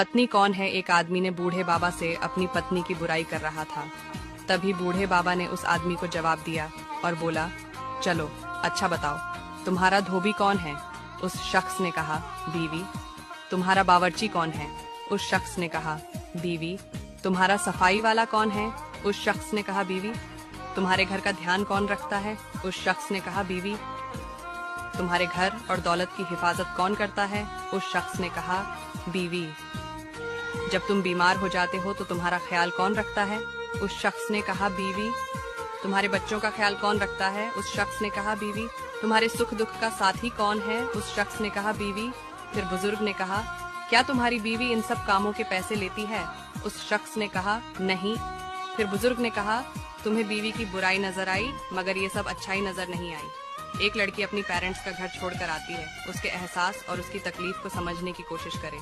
पत्नी कौन है? एक आदमी ने बूढ़े बाबा से अपनी पत्नी की बुराई कर रहा था। तभी बूढ़े बाबा ने उस आदमी को जवाब दिया और बोला, चलो अच्छा बताओ, तुम्हारा धोबी कौन है? उस शख्स ने कहा, बीवी। तुम्हारा बावर्ची कौन है? उस शख्स ने कहा, बीवी। तुम्हारा सफाई वाला कौन है? उस शख्स ने कहा, बीवी। तुम्हारे घर का ध्यान कौन रखता है? उस शख्स ने कहा, बीवी। तुम्हारे घर और दौलत की हिफाजत कौन करता है? उस शख्स ने कहा, बीवी। जब तुम बीमार हो जाते हो तो तुम्हारा ख्याल कौन रखता है? उस शख्स ने कहा, बीवी। तुम्हारे बच्चों का ख्याल कौन रखता है? उस शख्स ने कहा, बीवी। तुम्हारे सुख दुख का साथी कौन है? उस शख्स ने कहा, बीवी। फिर बुजुर्ग ने कहा, क्या तुम्हारी बीवी इन सब कामों के पैसे लेती है? उस शख्स ने कहा, नहीं। फिर बुजुर्ग ने कहा, तुम्हें बीवी की बुराई नजर आई मगर ये सब अच्छाई नजर नहीं आई। एक लड़की अपनी पेरेंट्स का घर छोड़कर आती है, उसके एहसास और उसकी तकलीफ को समझने की कोशिश करे।